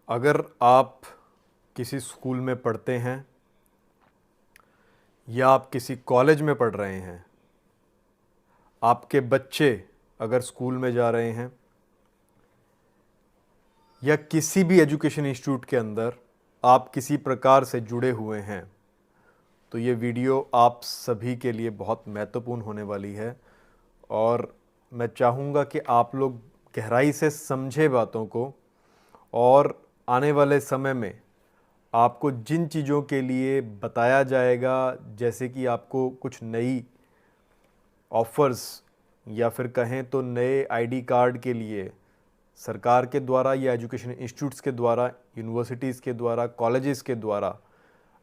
अगर आप किसी स्कूल में पढ़ते हैं या आप किसी कॉलेज में पढ़ रहे हैं, आपके बच्चे अगर स्कूल में जा रहे हैं या किसी भी एजुकेशन इंस्टीट्यूट के अंदर आप किसी प्रकार से जुड़े हुए हैं, तो ये वीडियो आप सभी के लिए बहुत महत्वपूर्ण होने वाली है। और मैं चाहूँगा कि आप लोग गहराई से समझे बातों को, और आने वाले समय में आपको जिन चीज़ों के लिए बताया जाएगा, जैसे कि आपको कुछ नई ऑफ़र्स या फिर कहें तो नए आईडी कार्ड के लिए सरकार के द्वारा या एजुकेशन इंस्टीट्यूट्स के द्वारा, यूनिवर्सिटीज़ के द्वारा, कॉलेजेस के द्वारा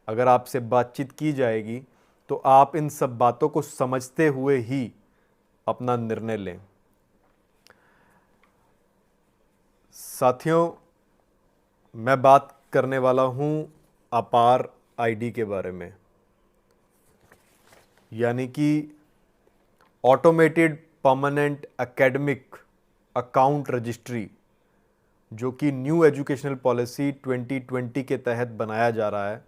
अगर आपसे बातचीत की जाएगी, तो आप इन सब बातों को समझते हुए ही अपना निर्णय लें। साथियों, मैं बात करने वाला हूं अपार आईडी के बारे में, यानी कि automated permanent academic account registry, जो कि न्यू एजुकेशनल पॉलिसी 2020 के तहत बनाया जा रहा है।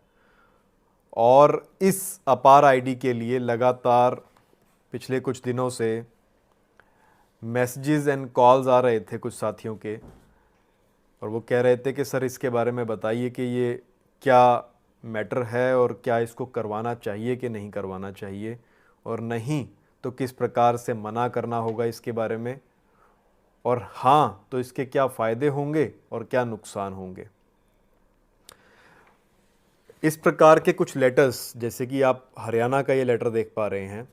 और इस अपार आईडी के लिए लगातार पिछले कुछ दिनों से मैसेजेस एंड कॉल्स आ रहे थे कुछ साथियों के, और वो कह रहे थे कि सर इसके बारे में बताइए कि ये क्या मैटर है और क्या इसको करवाना चाहिए कि नहीं करवाना चाहिए, और नहीं तो किस प्रकार से मना करना होगा इसके बारे में, और हाँ तो इसके क्या फ़ायदे होंगे और क्या नुकसान होंगे। इस प्रकार के कुछ लेटर्स, जैसे कि आप हरियाणा का ये लेटर देख पा रहे हैं,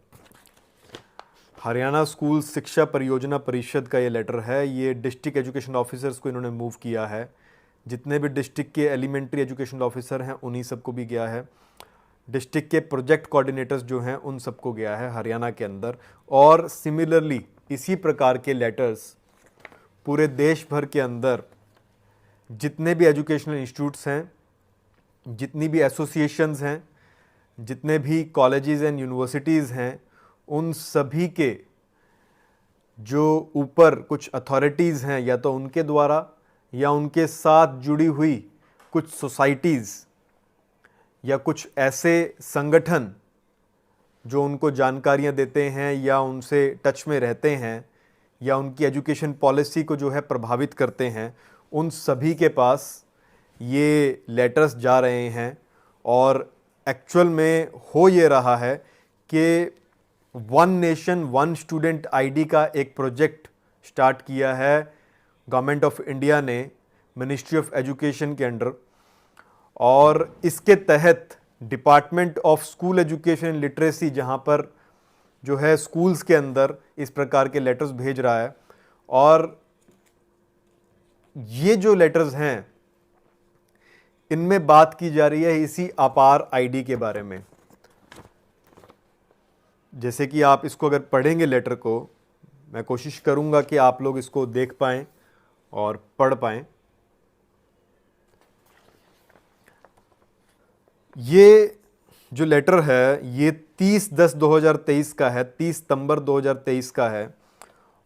हरियाणा स्कूल शिक्षा परियोजना परिषद का ये लेटर है। ये डिस्ट्रिक्ट एजुकेशन ऑफिसर्स को इन्होंने मूव किया है। जितने भी डिस्ट्रिक्ट के एलिमेंट्री एजुकेशन ऑफिसर हैं उन्हीं सबको भी गया है। डिस्ट्रिक्ट के प्रोजेक्ट कोऑर्डिनेटर्स जो हैं उन सबको गया है हरियाणा के अंदर। और सिमिलरली इसी प्रकार के लेटर्स पूरे देश भर के अंदर जितने भी एजुकेशनल इंस्टीट्यूट्स हैं, जितनी भी एसोसिएशंस हैं, जितने भी कॉलेजेस एंड यूनिवर्सिटीज़ हैं, उन सभी के जो ऊपर कुछ अथॉरिटीज़ हैं, या तो उनके द्वारा या उनके साथ जुड़ी हुई कुछ सोसाइटीज़ या कुछ ऐसे संगठन जो उनको जानकारियां देते हैं या उनसे टच में रहते हैं या उनकी एजुकेशन पॉलिसी को जो है प्रभावित करते हैं, उन सभी के पास ये लेटर्स जा रहे हैं। और एक्चुअल में हो ये रहा है कि one nation one student ID का एक प्रोजेक्ट स्टार्ट किया है गवर्नमेंट ऑफ इंडिया ने मिनिस्ट्री ऑफ एजुकेशन के अंडर, और इसके तहत department of school education literacy, जहां पर जो है स्कूल्स के अंदर इस प्रकार के लेटर्स भेज रहा है। और ये जो लेटर्स हैं इनमें बात की जा रही है इसी अपार आईडी के बारे में। जैसे कि आप इसको अगर पढ़ेंगे लेटर को, मैं कोशिश करूंगा कि आप लोग इसको देख पाएं और पढ़ पाएं। ये जो लेटर है ये 30/10/2023 का है, 30 सितंबर 2023 का है,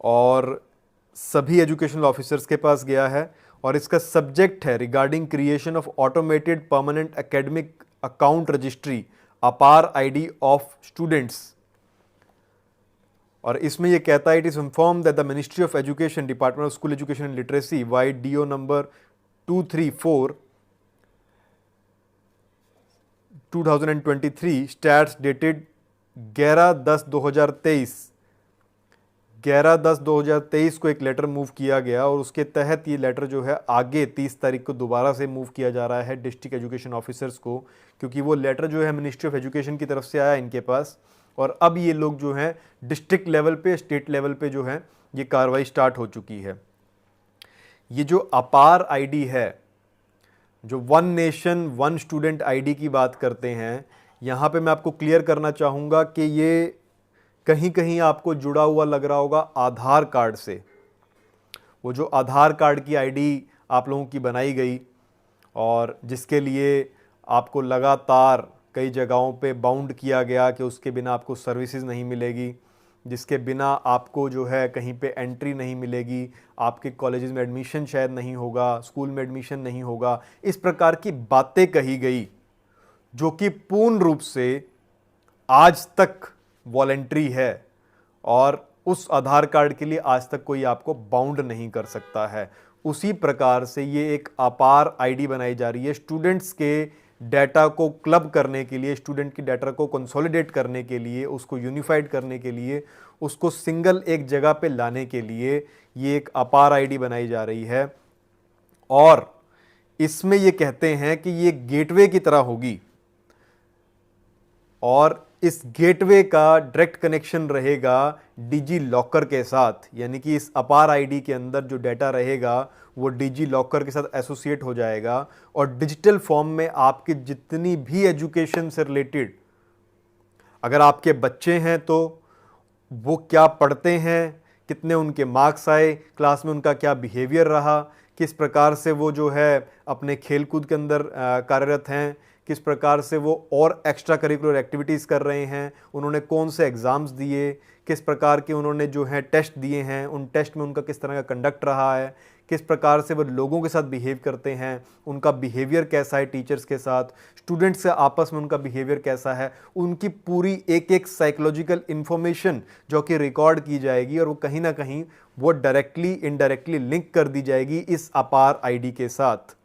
और सभी एजुकेशनल ऑफिसर्स के पास गया है। और इसका सब्जेक्ट है regarding creation of automated permanent academic account registry APAAR ID of students. और इसमें यह कहता है, it is inform that the ministry of education, department of school education and literacy, vide DO number 234 2023 stats dated 11/10/2023, 11/10/2023 को एक letter move किया गया, और उसके तहत ये लेटर जो है आगे 30 तारीख को दोबारा से मूव किया जा रहा है डिस्ट्रिक्ट एजुकेशन ऑफिसर्स को, क्योंकि वो लेटर जो है मिनिस्ट्री ऑफ एजुकेशन की तरफ से आया इनके पास। और अब ये लोग जो हैं डिस्ट्रिक्ट लेवल पे, स्टेट लेवल पे जो है ये कार्रवाई स्टार्ट हो चुकी है। ये जो अपार आईडी है, जो one nation one student ID की बात करते हैं, यहाँ पे मैं आपको क्लियर करना चाहूँगा कि ये कहीं कहीं आपको जुड़ा हुआ लग रहा होगा आधार कार्ड से। वो जो आधार कार्ड की आईडी आप लोगों की बनाई गई और जिसके लिए आपको लगातार कई जगहों पे बाउंड किया गया कि उसके बिना आपको सर्विसेज नहीं मिलेगी, जिसके बिना आपको जो है कहीं पे एंट्री नहीं मिलेगी, आपके कॉलेजेस में एडमिशन शायद नहीं होगा, स्कूल में एडमिशन नहीं होगा। इस प्रकार की बातें कही गई जो कि पूर्ण रूप से आज तक वॉलेंट्री है और उस आधार कार्ड के लिए आज तक कोई आपको बाउंड नहीं कर सकता है। उसी प्रकार से ये एक अपार आईडी बनाई जा रही है स्टूडेंट्स के डाटा को क्लब करने के लिए, स्टूडेंट की डाटा को कंसोलिडेट करने के लिए, उसको यूनिफाइड करने के लिए, उसको सिंगल एक जगह पे लाने के लिए ये एक अपार आईडी बनाई जा रही है। और इसमें ये कहते हैं कि ये गेटवे की तरह होगी और इस गेटवे का डायरेक्ट कनेक्शन रहेगा डिजी लॉकर के साथ, यानी कि इस अपार आईडी के अंदर जो डाटा रहेगा वो डिजी लॉकर के साथ एसोसिएट हो जाएगा और डिजिटल फॉर्म में आपकी जितनी भी एजुकेशन से रिलेटेड, अगर आपके बच्चे हैं तो वो क्या पढ़ते हैं, कितने उनके मार्क्स आए, क्लास में उनका क्या बिहेवियर रहा, किस प्रकार से वो जो है अपने खेलकूद के अंदर कार्यरत हैं, किस प्रकार से वो और एक्स्ट्रा करिकुलर एक्टिविटीज़ कर रहे हैं, उन्होंने कौन से एग्ज़ाम्स दिए, किस प्रकार के उन्होंने जो है टेस्ट दिए हैं, उन टेस्ट में उनका किस तरह का कंडक्ट रहा है, किस प्रकार से वो लोगों के साथ बिहेव करते हैं, उनका बिहेवियर कैसा है टीचर्स के साथ, स्टूडेंट्स से आपस में उनका बिहेवियर कैसा है, उनकी पूरी एक एक साइकोलॉजिकल इन्फॉर्मेशन जो कि रिकॉर्ड की जाएगी और वो कहीं ना कहीं वो डायरेक्टली इनडायरेक्टली लिंक कर दी जाएगी इस अपार आईडी के साथ।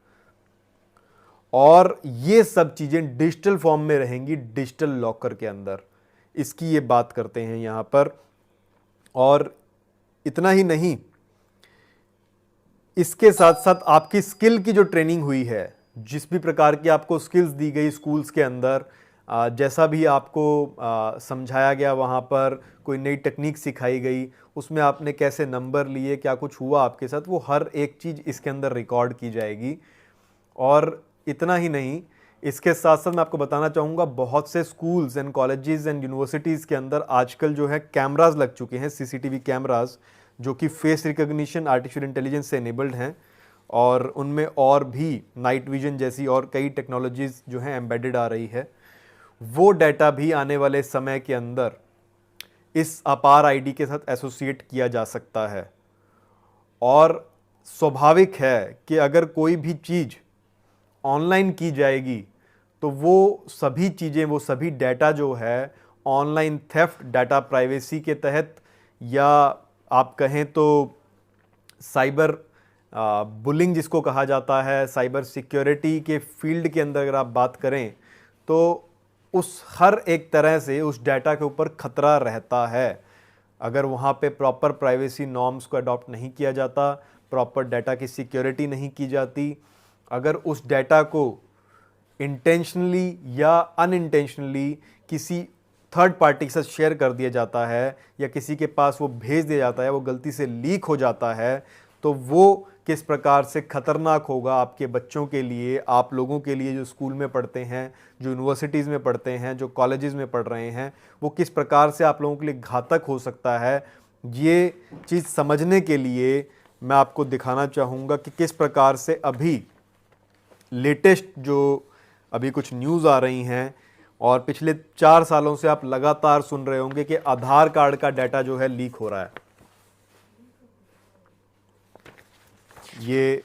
और ये सब चीज़ें डिजिटल फॉर्म में रहेंगी डिजिटल लॉकर के अंदर, इसकी ये बात करते हैं यहाँ पर। और इतना ही नहीं, इसके साथ साथ आपकी स्किल की जो ट्रेनिंग हुई है, जिस भी प्रकार की आपको स्किल्स दी गई स्कूल्स के अंदर, जैसा भी आपको समझाया गया, वहाँ पर कोई नई टेक्निक सिखाई गई, उसमें आपने कैसे नंबर लिए, क्या कुछ हुआ आपके साथ, वो हर एक चीज़ इसके अंदर रिकॉर्ड की जाएगी। और इतना ही नहीं, इसके साथ साथ मैं आपको बताना चाहूँगा बहुत से schools and colleges and universities के अंदर आजकल जो है कैमराज लग चुके हैं, सीसीटीवी कैमराज, जो कि फेस रिकॉग्निशन आर्टिफिशियल इंटेलिजेंस से इनेबल्ड हैं और उनमें और भी नाइट विजन जैसी और कई टेक्नोलॉजीज़ जो हैं एम्बेडेड आ रही है। वो डाटा भी आने वाले समय के अंदर इस अपार आईडी के साथ एसोसिएट किया जा सकता है। और स्वाभाविक है कि अगर कोई भी चीज़ ऑनलाइन की जाएगी तो वो सभी चीज़ें, वो सभी डाटा जो है ऑनलाइन थेफ्ट, डाटा प्राइवेसी के तहत, या आप कहें तो साइबर बुलिंग जिसको कहा जाता है, साइबर सिक्योरिटी के फील्ड के अंदर अगर आप बात करें तो उस हर एक तरह से उस डाटा के ऊपर खतरा रहता है। अगर वहाँ पे प्रॉपर प्राइवेसी नॉर्म्स को अडॉप्ट नहीं किया जाता, प्रॉपर डाटा की सिक्योरिटी नहीं की जाती, अगर उस डाटा को इंटेंशनली या अनइंटेंशनली किसी थर्ड पार्टी के साथ शेयर कर दिया जाता है या किसी के पास वो भेज दिया जाता है, वो गलती से लीक हो जाता है, तो वो किस प्रकार से खतरनाक होगा आपके बच्चों के लिए, आप लोगों के लिए जो स्कूल में पढ़ते हैं, जो यूनिवर्सिटीज़ में पढ़ते हैं, जो कॉलेजेस में पढ़ रहे हैं, वो किस प्रकार से आप लोगों के लिए घातक हो सकता है। ये चीज़ समझने के लिए मैं आपको दिखाना चाहूँगा कि किस प्रकार से अभी लेटेस्ट जो अभी कुछ न्यूज़ आ रही हैं और पिछले 4 सालों से आप लगातार सुन रहे होंगे कि आधार कार्ड का डाटा जो है लीक हो रहा है। ये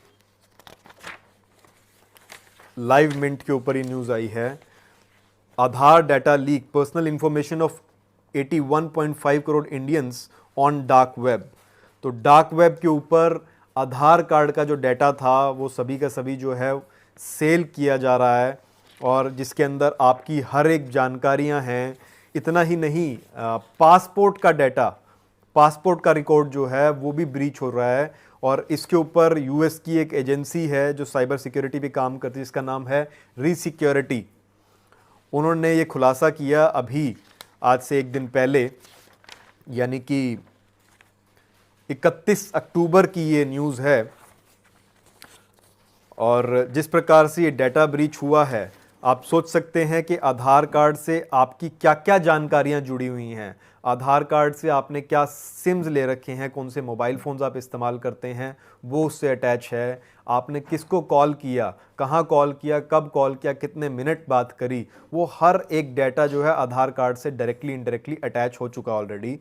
लाइव मिंट के ऊपर ही न्यूज़ आई है, Aadhaar data leak, personal information of 81.5 crore Indians on dark web. तो डार्क वेब के ऊपर आधार कार्ड का जो डाटा था वो सभी का सभी जो है सेल किया जा रहा है और जिसके अंदर आपकी हर एक जानकारियां हैं। इतना ही नहीं, पासपोर्ट का डाटा, पासपोर्ट का रिकॉर्ड जो है वो भी ब्रीच हो रहा है और इसके ऊपर यूएस की एक एजेंसी है जो साइबर सिक्योरिटी पे काम करती है, जिसका नाम है रीसिक्योरिटी। उन्होंने ये खुलासा किया अभी आज से एक दिन पहले, यानी कि 31 अक्टूबर की ये न्यूज़ है। और जिस प्रकार से ये डाटा ब्रीच हुआ है, आप सोच सकते हैं कि आधार कार्ड से आपकी क्या क्या जानकारियां जुड़ी हुई हैं। आधार कार्ड से आपने क्या सिम्स ले रखे हैं, कौन से मोबाइल फ़ोन्स आप इस्तेमाल करते हैं वो उससे अटैच है, आपने किसको कॉल किया, कहाँ कॉल किया, कब कॉल किया, कितने मिनट बात करी, वो हर एक डाटा जो है आधार कार्ड से डायरेक्टली इनडायरेक्टली अटैच हो चुका ऑलरेडी।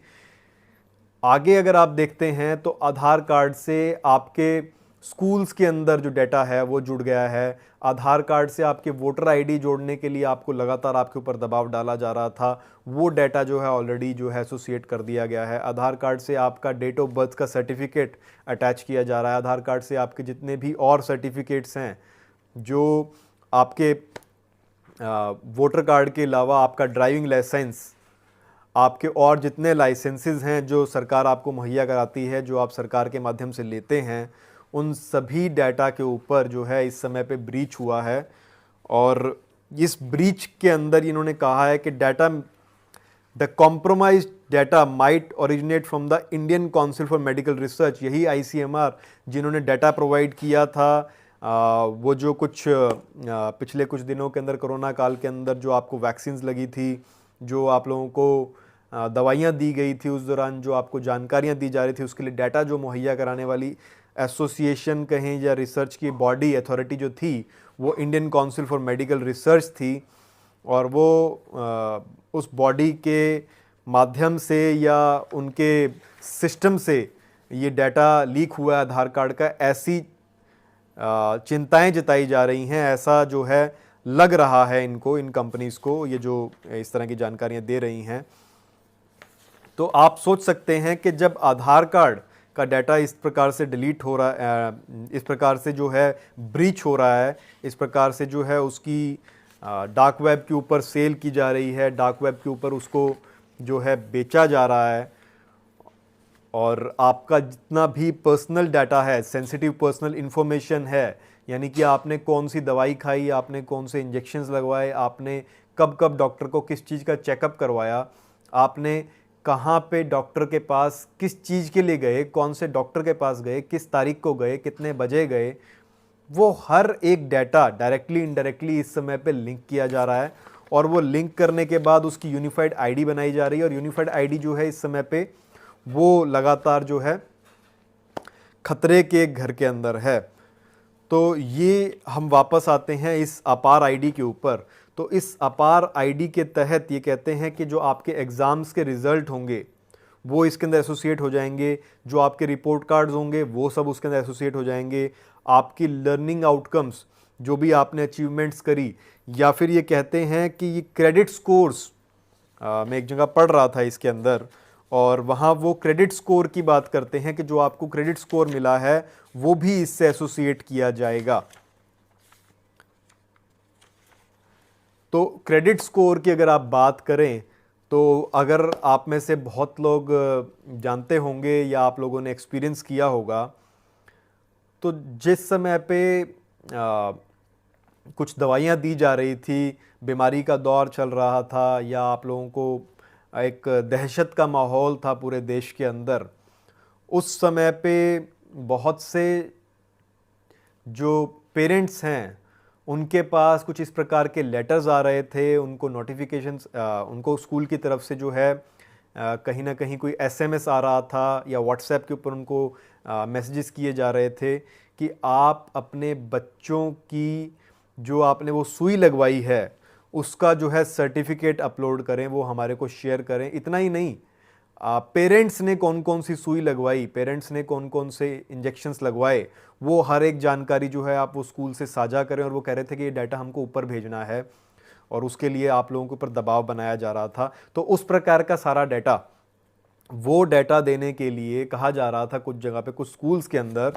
आगे अगर आप देखते हैं तो आधार कार्ड से आपके स्कूल्स के अंदर जो डाटा है वो जुड़ गया है। आधार कार्ड से आपके वोटर आईडी जोड़ने के लिए आपको लगातार आपके ऊपर दबाव डाला जा रहा था, वो डाटा जो है ऑलरेडी जो है एसोसिएट कर दिया गया है। आधार कार्ड से आपका डेट ऑफ बर्थ का सर्टिफिकेट अटैच किया जा रहा है। आधार कार्ड से आपके जितने भी और सर्टिफिकेट्स हैं, जो आपके वोटर कार्ड के अलावा आपका ड्राइविंग लाइसेंस, आपके और जितने लाइसेंसेस हैं जो सरकार आपको मुहैया कराती है, जो आप सरकार के माध्यम से लेते हैं, उन सभी डाटा के ऊपर जो है इस समय पे ब्रीच हुआ है। और इस ब्रीच के अंदर इन्होंने कहा है कि data the compromised data might originate from the Indian council for medical research. यही आईसीएमआर जिन्होंने डाटा प्रोवाइड किया था, वो जो कुछ पिछले कुछ दिनों के अंदर कोरोना काल के अंदर जो आपको वैक्सीन्स लगी थी, जो आप लोगों को दवाइयाँ दी गई थी, उस दौरान जो आपको जानकारियाँ दी जा रही थी, उसके लिए डाटा जो मुहैया कराने वाली एसोसिएशन कहें या रिसर्च की बॉडी अथॉरिटी जो थी, वो Indian council for medical research थी। और वो उस बॉडी के माध्यम से या उनके सिस्टम से ये डाटा लीक हुआ है आधार कार्ड का, ऐसी चिंताएं जताई जा रही हैं। ऐसा जो है लग रहा है इनको, इन कंपनीज़ को, ये जो इस तरह की जानकारियां दे रही हैं। तो आप सोच सकते हैं कि जब आधार कार्ड का डाटा इस प्रकार से डिलीट हो रहा है, इस प्रकार से जो है ब्रीच हो रहा है, इस प्रकार से जो है उसकी डार्क वेब के ऊपर सेल की जा रही है, डार्क वेब के ऊपर उसको जो है बेचा जा रहा है, और आपका जितना भी पर्सनल डाटा है, सेंसिटिव पर्सनल इन्फॉर्मेशन है, यानी कि आपने कौन सी दवाई खाई, आपने कौन से इंजेक्शंस लगवाए, आपने कब कब डॉक्टर को किस चीज़ का चेकअप करवाया, आपने कहाँ पे डॉक्टर के पास किस चीज़ के लिए गए, कौन से डॉक्टर के पास गए, किस तारीख को गए, कितने बजे गए, वो हर एक डाटा डायरेक्टली इनडायरेक्टली इस समय पे लिंक किया जा रहा है। और वो लिंक करने के बाद उसकी यूनिफाइड आईडी बनाई जा रही है, और यूनिफाइड आईडी जो है इस समय पे वो लगातार जो है खतरे के घर के अंदर है। तो ये हम वापस आते हैं इस अपार आईडी के ऊपर। तो इस अपार आईडी के तहत ये कहते हैं कि जो आपके एग्ज़ाम्स के रिज़ल्ट होंगे वो इसके अंदर एसोसिएट हो जाएंगे, जो आपके रिपोर्ट कार्ड्स होंगे वो सब उसके अंदर एसोसिएट हो जाएंगे, आपकी लर्निंग आउटकम्स जो भी आपने अचीवमेंट्स करी, या फिर ये कहते हैं कि ये क्रेडिट स्कोर्स, मैं एक जगह पढ़ रहा था इसके अंदर, और वहाँ वो क्रेडिट स्कोर की बात करते हैं कि जो आपको क्रेडिट स्कोर मिला है वो भी इससे एसोसिएट किया जाएगा। तो क्रेडिट स्कोर की अगर आप बात करें तो अगर आप में से बहुत लोग जानते होंगे या आप लोगों ने एक्सपीरियंस किया होगा, तो जिस समय पे कुछ दवाइयाँ दी जा रही थी, बीमारी का दौर चल रहा था, या आप लोगों को एक दहशत का माहौल था पूरे देश के अंदर, उस समय पे बहुत से जो पेरेंट्स हैं उनके पास कुछ इस प्रकार के लेटर्स आ रहे थे, उनको नोटिफिकेशंस, उनको स्कूल की तरफ से जो है कहीं ना कहीं कोई एसएमएस आ रहा था, या व्हाट्सएप के ऊपर उनको मैसेजेस किए जा रहे थे कि आप अपने बच्चों की जो आपने वो सुई लगवाई है उसका जो है सर्टिफिकेट अपलोड करें, वो हमारे को शेयर करें। इतना ही नहीं, पेरेंट्स ने कौन कौन सी सुई लगवाई, पेरेंट्स ने कौन कौन से इंजेक्शंस लगवाए, वो हर एक जानकारी जो है आप वो स्कूल से साझा करें। और वो कह रहे थे कि ये डाटा हमको ऊपर भेजना है, और उसके लिए आप लोगों के ऊपर दबाव बनाया जा रहा था। तो उस प्रकार का सारा डाटा, वो डाटा देने के लिए कहा जा रहा था कुछ जगह पे, कुछ स्कूल्स के अंदर,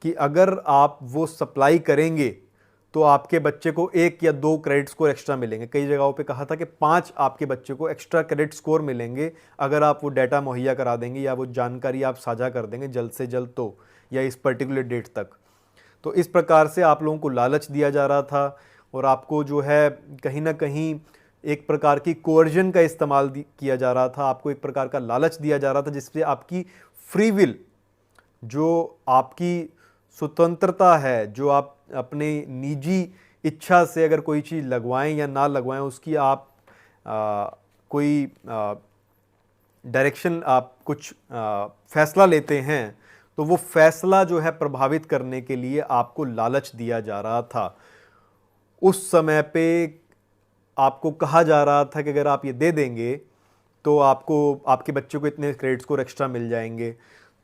कि अगर आप वो सप्लाई करेंगे तो आपके बच्चे को 1 या 2 क्रेडिट स्कोर एक्स्ट्रा मिलेंगे। कई जगहों पे कहा था कि 5 आपके बच्चे को एक्स्ट्रा क्रेडिट स्कोर मिलेंगे अगर आप वो डाटा मुहैया करा देंगे, या वो जानकारी आप साझा कर देंगे जल्द से जल्द, तो या इस पर्टिकुलर डेट तक। तो इस प्रकार से आप लोगों को लालच दिया जा रहा था, और आपको जो है कहीं ना कहीं एक प्रकार की कोअर्जन का इस्तेमाल किया जा रहा था, आपको एक प्रकार का लालच दिया जा रहा था, जिससे आपकी फ्री विल, जो आपकी स्वतंत्रता है, जो आप अपने निजी इच्छा से अगर कोई चीज़ लगवाएं या ना लगवाएं, उसकी आप कोई डायरेक्शन, आप कुछ फैसला लेते हैं, तो वो फैसला जो है प्रभावित करने के लिए आपको लालच दिया जा रहा था। उस समय पे आपको कहा जा रहा था कि अगर आप ये दे देंगे तो आपको आपके बच्चे को इतने क्रेडिट स्कोर एक्स्ट्रा मिल जाएंगे।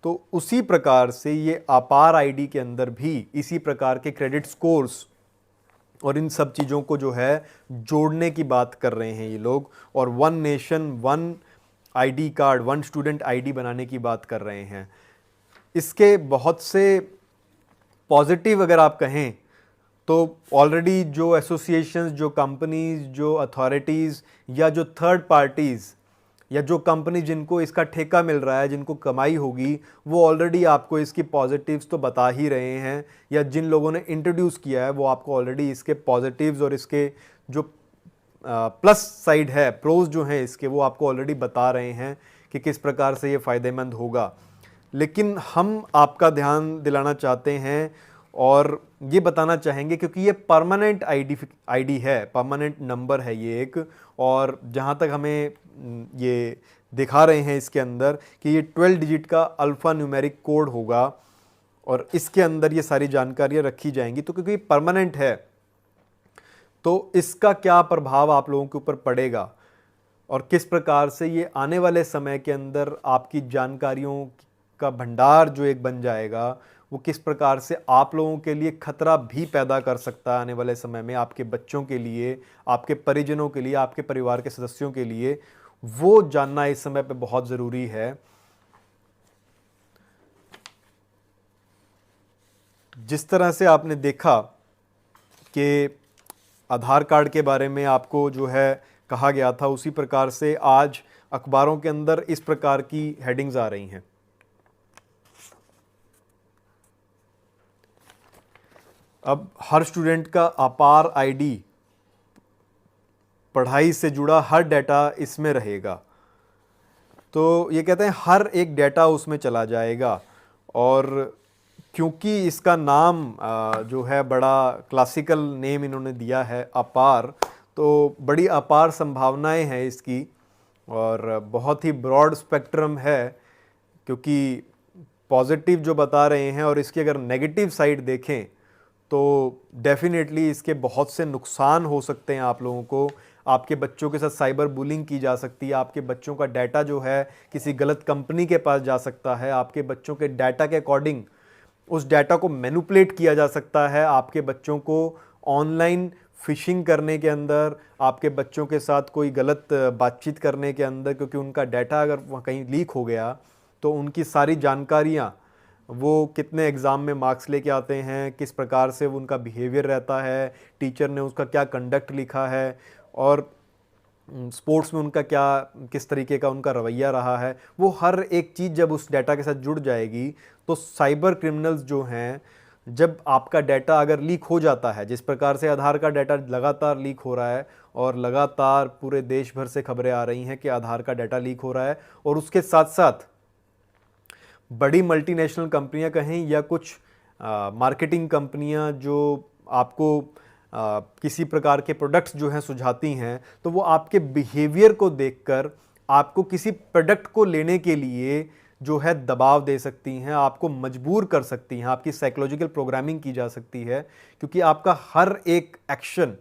तो उसी प्रकार से ये अपार आईडी के अंदर भी इसी प्रकार के क्रेडिट स्कोर्स और इन सब चीज़ों को जो है जोड़ने की बात कर रहे हैं ये लोग, और one nation one ID card, one student ID बनाने की बात कर रहे हैं। इसके बहुत से पॉजिटिव अगर आप कहें तो ऑलरेडी जो एसोसिएशंस, जो कंपनीज, जो अथॉरिटीज़ या जो थर्ड पार्टीज़ या जो कंपनी जिनको इसका ठेका मिल रहा है, जिनको कमाई होगी, वो ऑलरेडी आपको इसकी पॉजिटिव्स तो बता ही रहे हैं, या जिन लोगों ने इंट्रोड्यूस किया है वो आपको ऑलरेडी इसके पॉजिटिव्स और इसके जो प्लस साइड है, प्रोज जो हैं इसके, वो आपको ऑलरेडी बता रहे हैं कि किस प्रकार से ये फ़ायदेमंद होगा। लेकिन हम आपका ध्यान दिलाना चाहते हैं और ये बताना चाहेंगे, क्योंकि ये परमानेंट आईडी है, परमानेंट नंबर है ये एक, और जहाँ तक हमें ये दिखा रहे हैं इसके अंदर कि ये 12 डिजिट का अल्फ़ा न्यूमेरिक कोड होगा और इसके अंदर ये सारी जानकारियाँ रखी जाएंगी। तो क्योंकि परमानेंट है तो इसका क्या प्रभाव आप लोगों के ऊपर पड़ेगा और किस प्रकार से ये आने वाले समय के अंदर आपकी जानकारियों का भंडार जो एक बन जाएगा, वो किस प्रकार से आप लोगों के लिए खतरा भी पैदा कर सकता है आने वाले समय में, आपके बच्चों के लिए, आपके परिजनों के लिए, आपके परिवार के सदस्यों के लिए, वो जानना इस समय पे बहुत ज़रूरी है। जिस तरह से आपने देखा कि आधार कार्ड के बारे में आपको जो है कहा गया था, उसी प्रकार से आज अखबारों के अंदर इस प्रकार की हेडिंग्स आ रही हैं। अब हर स्टूडेंट का अपार आईडी, पढ़ाई से जुड़ा हर डाटा इसमें रहेगा। तो ये कहते हैं हर एक डाटा उसमें चला जाएगा, और क्योंकि इसका नाम जो है बड़ा क्लासिकल नेम इन्होंने दिया है अपार, तो बड़ी अपार संभावनाएं हैं इसकी और बहुत ही ब्रॉड स्पेक्ट्रम है, क्योंकि पॉजिटिव जो बता रहे हैं और इसकी अगर नेगेटिव साइड देखें तो डेफिनेटली इसके बहुत से नुकसान हो सकते हैं आप लोगों को। आपके बच्चों के साथ साइबर बुलिंग की जा सकती है, आपके बच्चों का डाटा जो है किसी गलत कंपनी के पास जा सकता है, आपके बच्चों के डाटा के अकॉर्डिंग उस डाटा को मैनिपुलेट किया जा सकता है, आपके बच्चों को ऑनलाइन फिशिंग करने के अंदर, आपके बच्चों के साथ कोई गलत बातचीत करने के अंदर, क्योंकि उनका डाटा अगर वहाँ कहीं लीक हो गया तो उनकी सारी जानकारियाँ, वो कितने एग्ज़ाम में मार्क्स लेके आते हैं, किस प्रकार से उनका बिहेवियर रहता है, टीचर ने उसका क्या कंडक्ट लिखा है, और स्पोर्ट्स में उनका क्या, किस तरीके का उनका रवैया रहा है, वो हर एक चीज़ जब उस डाटा के साथ जुड़ जाएगी तो साइबर क्रिमिनल्स जो हैं, जब आपका डाटा अगर लीक हो जाता है, जिस प्रकार से आधार का डाटा लगातार लीक हो रहा है और लगातार पूरे देश भर से खबरें आ रही हैं कि आधार का डाटा लीक हो रहा है, और उसके साथ साथ बड़ी मल्टीनेशनल कंपनियां कहें या कुछ मार्केटिंग कंपनियां जो आपको किसी प्रकार के प्रोडक्ट्स जो हैं सुझाती हैं, तो वो आपके बिहेवियर को देखकर आपको किसी प्रोडक्ट को लेने के लिए जो है दबाव दे सकती हैं, आपको मजबूर कर सकती हैं, आपकी साइकोलॉजिकल प्रोग्रामिंग की जा सकती है, क्योंकि आपका हर एक एक्शन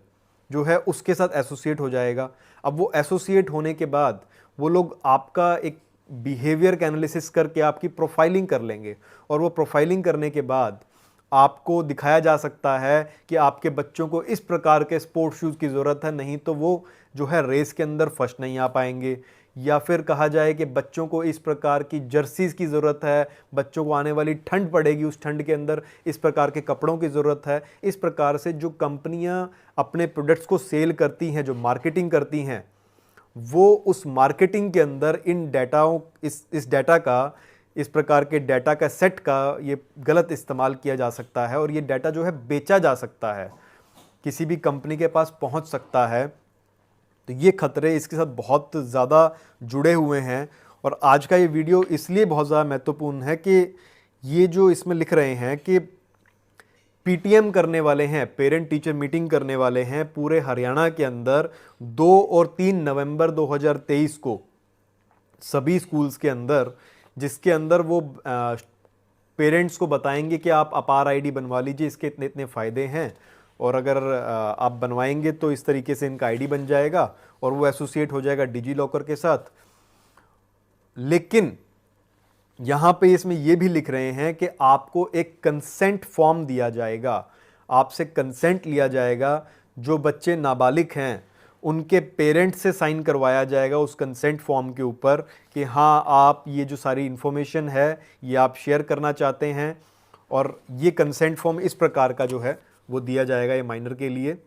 जो है उसके साथ एसोसिएट हो जाएगा। अब वो एसोसिएट होने के बाद वो लोग आपका एक बिहेवियर का एनालिसिस करके आपकी प्रोफाइलिंग कर लेंगे, और वो प्रोफाइलिंग करने के बाद आपको दिखाया जा सकता है कि आपके बच्चों को इस प्रकार के स्पोर्ट्स शूज़ की ज़रूरत है, नहीं तो वो जो है रेस के अंदर फर्स्ट नहीं आ पाएंगे, या फिर कहा जाए कि बच्चों को इस प्रकार की जर्सीज़ की ज़रूरत है, बच्चों को आने वाली ठंड पड़ेगी, उस ठंड के अंदर इस प्रकार के कपड़ों की ज़रूरत है। इस प्रकार से जो कंपनियां अपने प्रोडक्ट्स को सेल करती हैं, जो मार्केटिंग करती हैं, वो उस मार्केटिंग के अंदर इन डाटाओं, इस डाटा का, इस प्रकार के डाटा का सेट का ये गलत इस्तेमाल किया जा सकता है, और ये डाटा जो है बेचा जा सकता है, किसी भी कंपनी के पास पहुंच सकता है। तो ये खतरे इसके साथ बहुत ज़्यादा जुड़े हुए हैं, और आज का ये वीडियो इसलिए बहुत ज़्यादा महत्वपूर्ण है कि ये जो इसमें लिख रहे हैं कि पीटीएम करने वाले हैं, पेरेंट टीचर मीटिंग करने वाले हैं पूरे हरियाणा के अंदर 2 और 3 नवंबर 2023 को सभी स्कूल्स के अंदर, जिसके अंदर वो पेरेंट्स को बताएंगे कि आप अपार आईडी बनवा लीजिए, इसके इतने इतने फ़ायदे हैं, और अगर आप बनवाएंगे तो इस तरीके से इनका आईडी बन जाएगा और वो एसोसिएट हो जाएगा डिजी लॉकर के साथ। लेकिन यहाँ पे इसमें ये भी लिख रहे हैं कि आपको एक कंसेंट फॉर्म दिया जाएगा, आपसे कंसेंट लिया जाएगा। जो बच्चे नाबालिग हैं उनके पेरेंट्स से साइन करवाया जाएगा उस कंसेंट फॉर्म के ऊपर कि हाँ, आप ये जो सारी इन्फॉर्मेशन है ये आप शेयर करना चाहते हैं, और ये कंसेंट फॉर्म इस प्रकार का जो है वो दिया जाएगा ये माइनर के लिए।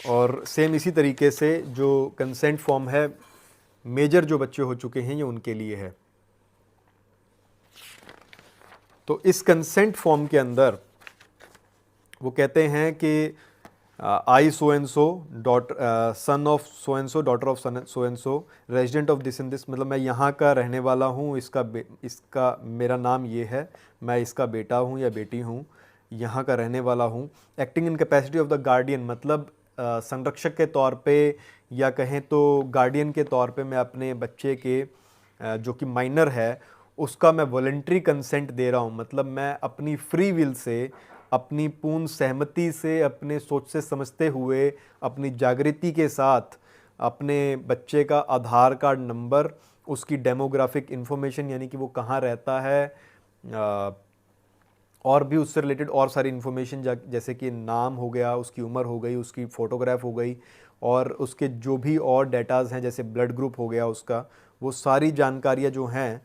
और सेम इसी तरीके से जो कंसेंट फॉर्म है मेजर जो बच्चे हो चुके हैं ये उनके लिए है। तो इस कंसेंट फॉर्म के अंदर वो कहते हैं कि I so and so son of so and so, daughter of so and so, resident of this and this, मतलब मैं यहाँ का रहने वाला हूँ, इसका मेरा नाम ये है, मैं इसका बेटा हूँ या बेटी हूँ, यहाँ का रहने वाला हूँ। Acting in capacity of the guardian, मतलब संरक्षक के तौर पे या कहें तो गार्डियन के तौर पे मैं अपने बच्चे के जो कि माइनर है उसका मैं वॉलंटरी कंसेंट दे रहा हूँ, मतलब मैं अपनी फ्री विल से, अपनी पूर्ण सहमति से, अपने सोच से समझते हुए, अपनी जागृति के साथ अपने बच्चे का आधार कार्ड नंबर, उसकी डेमोग्राफिक इन्फॉर्मेशन यानी कि वो कहाँ रहता है, और भी उससे रिलेटेड और सारी इन्फॉर्मेशन जैसे कि नाम हो गया, उसकी उम्र हो गई, उसकी फ़ोटोग्राफ हो गई, और उसके जो भी और डेटाज़ हैं जैसे ब्लड ग्रुप हो गया उसका, वो सारी जानकारियाँ जो हैं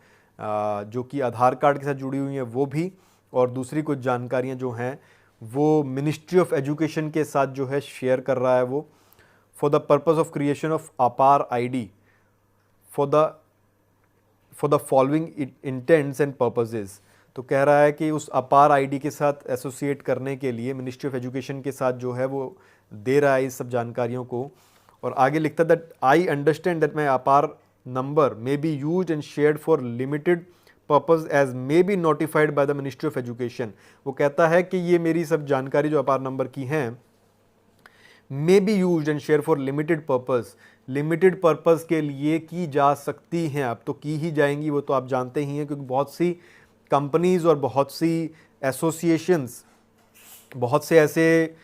जो कि आधार कार्ड के साथ जुड़ी हुई हैं वो भी, और दूसरी कुछ जानकारियाँ जो हैं वो मिनिस्ट्री ऑफ एजुकेशन के साथ जो है शेयर कर रहा है वो, for the purpose of creation of APAAR ID for the following intents and purposes. तो कह रहा है कि उस अपार आईडी के साथ एसोसिएट करने के लिए मिनिस्ट्री ऑफ एजुकेशन के साथ जो है वो दे रहा है इस सब जानकारियों को। और आगे लिखता है that I understand that my APAAR number may be used and shared for limited purpose as may be notified by the ministry of education. वो कहता है कि ये मेरी सब जानकारी जो अपार नंबर की हैं मे be used and share for limited purpose, limited purpose के लिए की जा सकती हैं, अब तो की ही जाएंगी, वो तो आप जानते ही हैं, क्योंकि बहुत सी कंपनीज़ और बहुत सी एसोसिएशंस, बहुत से ऐसे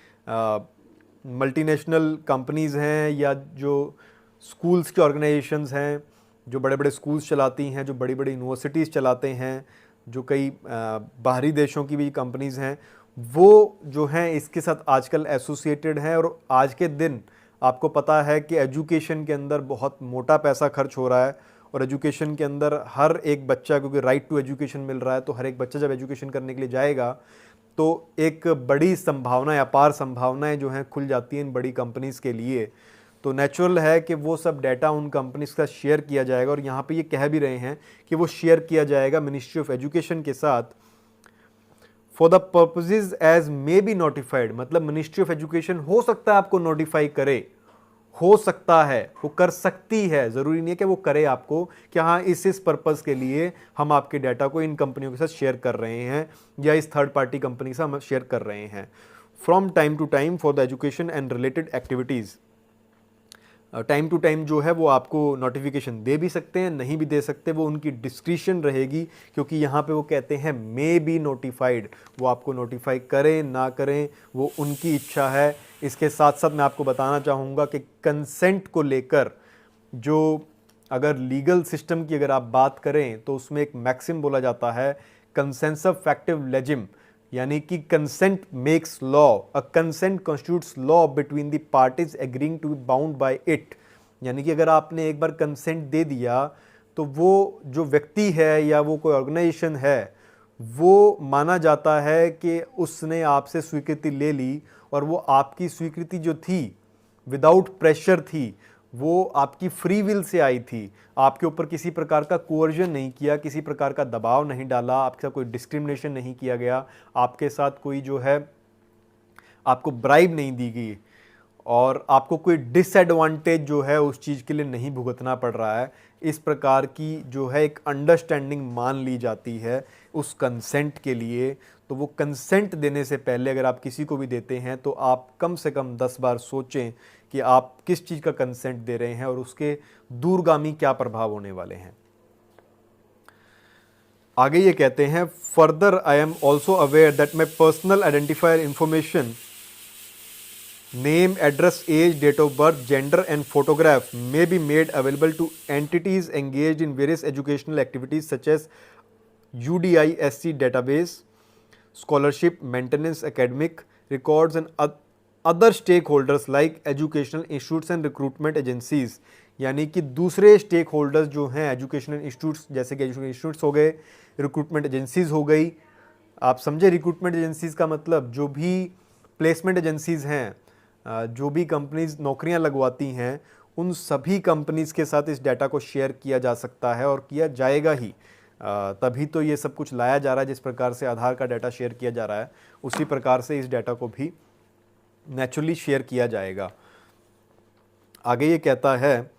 मल्टीनेशनल कंपनीज़ हैं या जो स्कूल्स के ऑर्गेनाइजेशंस हैं जो बड़े बड़े स्कूल्स चलाती हैं, जो बड़ी बड़ी यूनिवर्सिटीज़ चलाते हैं, जो कई बाहरी देशों की भी कंपनीज़ हैं, वो जो हैं इसके साथ आजकल एसोसिएटेड हैं। और आज के दिन आपको पता है कि एजुकेशन के अंदर बहुत मोटा पैसा खर्च हो रहा है, और एजुकेशन के अंदर हर एक बच्चा, क्योंकि राइट टू एजुकेशन मिल रहा है, तो हर एक बच्चा जब एजुकेशन करने के लिए जाएगा तो एक बड़ी संभावनाएं, अपार संभावनाएं जो हैं खुल जाती हैं इन बड़ी कंपनीज़ के लिए। तो नेचुरल है कि वो सब डाटा उन कंपनीज़ का शेयर किया जाएगा, और यहाँ पे ये कह भी रहे हैं कि वो शेयर किया जाएगा मिनिस्ट्री ऑफ एजुकेशन के साथ for the purposes as may be notified, मतलब मिनिस्ट्री ऑफ एजुकेशन हो सकता है आपको नोटिफाई करे, हो सकता है वो कर सकती है, ज़रूरी नहीं है कि वो करे आपको कि हाँ इस पर्पज़ के लिए हम आपके डाटा को इन कंपनियों के साथ शेयर कर रहे हैं या इस थर्ड पार्टी कंपनी के साथ हम शेयर कर रहे हैं। From time to time for the education and related activities, time to time जो है वो आपको नोटिफिकेशन दे भी सकते हैं, नहीं भी दे सकते, वो उनकी डिस्क्रिशन रहेगी, क्योंकि यहाँ पे वो कहते हैं मे बी नोटिफाइड, वो आपको नोटिफाई करें ना करें वो उनकी इच्छा है। इसके साथ साथ मैं आपको बताना चाहूँगा कि कंसेंट को लेकर जो अगर लीगल सिस्टम की अगर आप बात करें तो उसमें एक मैक्सिम बोला जाता है, कंसेंसस फैक्टिव लेजिम, यानी कि consent makes law, a consent constitutes law between the parties agreeing to be bound by it. यानी कि अगर आपने एक बार कंसेंट दे दिया तो वो जो व्यक्ति है या वो कोई ऑर्गेनाइजेशन है वो माना जाता है कि उसने आपसे स्वीकृति ले ली, और वो आपकी स्वीकृति जो थी विदाउट प्रेशर थी, वो आपकी फ्री विल से आई थी, आपके ऊपर किसी प्रकार का कोअर्जन नहीं किया, किसी प्रकार का दबाव नहीं डाला, आपके साथ कोई डिस्क्रिमिनेशन नहीं किया गया, आपके साथ कोई जो है आपको ब्राइब नहीं दी गई, और आपको कोई डिसएडवांटेज जो है उस चीज़ के लिए नहीं भुगतना पड़ रहा है। इस प्रकार की जो है एक अंडरस्टैंडिंग मान ली जाती है उस कंसेंट के लिए। तो वो कंसेंट देने से पहले अगर आप किसी को भी देते हैं तो आप कम से कम 10 बार सोचें कि आप किस चीज़ का कंसेंट दे रहे हैं और उसके दूरगामी क्या प्रभाव होने वाले हैं। आगे ये कहते हैं, further I am also aware that my personal identifier information Name, address, age, date of birth, gender and photograph may be made available to entities engaged in various educational activities such as UDISC database, scholarship, maintenance, academic records and other stakeholders like educational institutes and recruitment agencies। यानी कि दूसरे stake holders जो हैं educational institutes, जैसे कि educational institutes हो गए, recruitment agencies हो गई। आप समझे रिक्रूटमेंट एजेंसीज़ का मतलब? जो भी प्लेसमेंट एजेंसीज़ हैं, जो भी कंपनीज नौकरियां लगवाती हैं, उन सभी कंपनीज के साथ इस डाटा को शेयर किया जा सकता है और किया जाएगा ही। तभी तो ये सब कुछ लाया जा रहा है। जिस प्रकार से आधार का डाटा शेयर किया जा रहा है, उसी प्रकार से इस डाटा को भी नेचुरली शेयर किया जाएगा। आगे ये कहता है,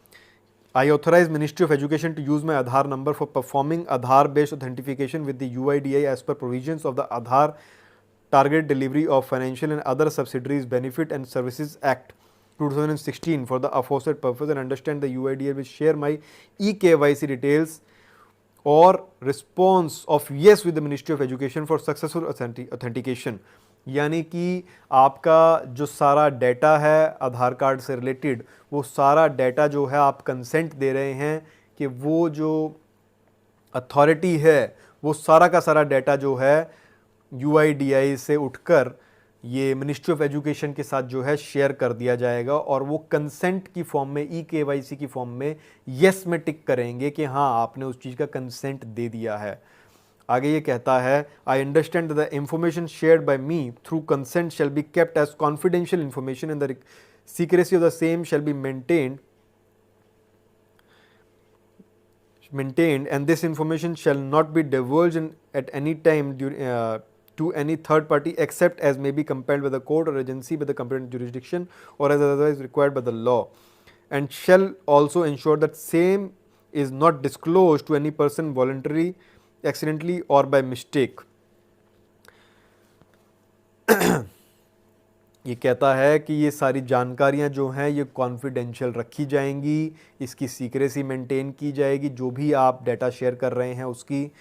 I authorize ministry of education to use my Aadhaar number for performing Aadhaar based authentication with the UIDAI as per provisions of the Aadhaar Target Delivery of Financial and Other Subsidiaries Benefit and Services Act 2016 for the aforesaid purpose, and understand the UIDAI will share my eKYC details or response of yes with the Ministry of Education for successful authentication। यानी कि आपका जो सारा data है आधार card से related, वो सारा data जो है आप कंसेंट दे रहे हैं कि वो जो अथॉरिटी है वो सारा का सारा डाटा जो है UIDAI से उठकर ये मिनिस्ट्री ऑफ एजुकेशन के साथ जो है शेयर कर दिया जाएगा, और वो कंसेंट की फॉर्म में, eKYC की फॉर्म में येस में टिक करेंगे कि हाँ आपने उस चीज़ का कंसेंट दे दिया है। आगे ये कहता है, I understand the information shared by me through consent shall be kept as confidential information and the secrecy of the same shall be maintained and this information shall not be divulged at any time to any third party except as may be compelled by the court or agency by the competent jurisdiction or as otherwise required by the law, and shall also ensure that same is not disclosed to any person voluntarily, accidentally or by mistake। ये कहता है कि ये सारी जानकारियां जो हैं ये कॉन्फिडेंशियल रखी जाएंगी, इसकी सीक्रेसी मेंटेन की जाएगी, जो भी आप डाटा शेयर कर रहे हैं उसकी,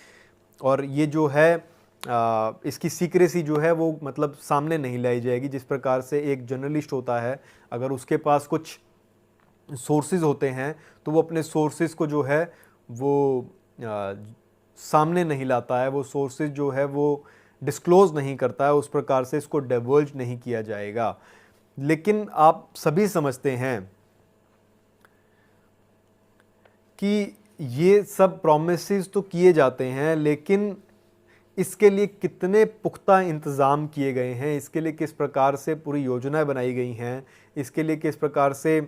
और ये जो है इसकी सीक्रेसी जो है वो मतलब सामने नहीं लाई जाएगी। जिस प्रकार से एक जर्नलिस्ट होता है, अगर उसके पास कुछ सोर्सेज होते हैं तो वो अपने सोर्सेज को जो है वो सामने नहीं लाता है, वो सोर्सेज जो है वो डिस्क्लोज नहीं करता है, उस प्रकार से इसको डिवल्ज नहीं किया जाएगा। लेकिन आप सभी समझते हैं कि ये सब प्रॉमिसेस तो किए जाते हैं, लेकिन इसके लिए कितने पुख्ता इंतज़ाम किए गए हैं, इसके लिए किस प्रकार से पूरी योजनाएं बनाई गई हैं, इसके लिए किस प्रकार से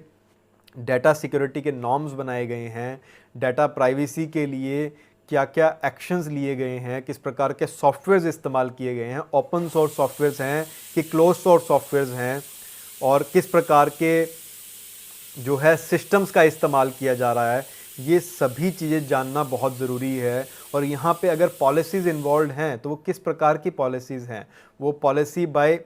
डाटा सिक्योरिटी के नॉर्म्स बनाए गए हैं, डाटा प्राइवेसी के लिए क्या क्या एक्शंस लिए गए हैं, किस प्रकार के सॉफ्टवेयर्स इस्तेमाल किए गए हैं, ओपन सोर्स सॉफ्टवेयर्स हैं कि क्लोज सोर्स सॉफ्टवेयर्स हैं, और किस प्रकार के जो है सिस्टम्स का इस्तेमाल किया जा रहा है, ये सभी चीज़ें जानना बहुत ज़रूरी है। और यहाँ पे अगर पॉलिसीज़ इन्वॉल्व हैं तो वो किस प्रकार की पॉलिसीज़ हैं, वो पॉलिसी बाय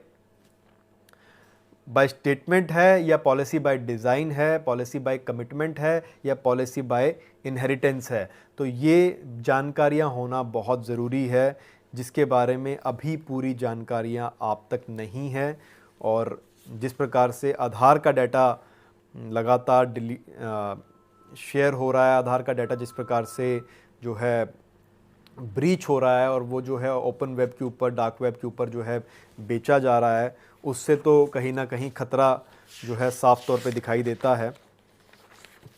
स्टेटमेंट है या पॉलिसी बाय डिज़ाइन है, पॉलिसी बाय कमिटमेंट है या पॉलिसी बाय इनहेरिटेंस है। तो ये जानकारियाँ होना बहुत ज़रूरी है, जिसके बारे में अभी पूरी जानकारियाँ आप तक नहीं हैं। और जिस प्रकार से आधार का डाटा लगातार शेयर हो रहा है, आधार का डाटा जिस प्रकार से जो है ब्रीच हो रहा है और वो जो है ओपन वेब के ऊपर, डार्क वेब के ऊपर जो है बेचा जा रहा है, उससे तो कहीं ना कहीं ख़तरा जो है साफ तौर पे दिखाई देता है।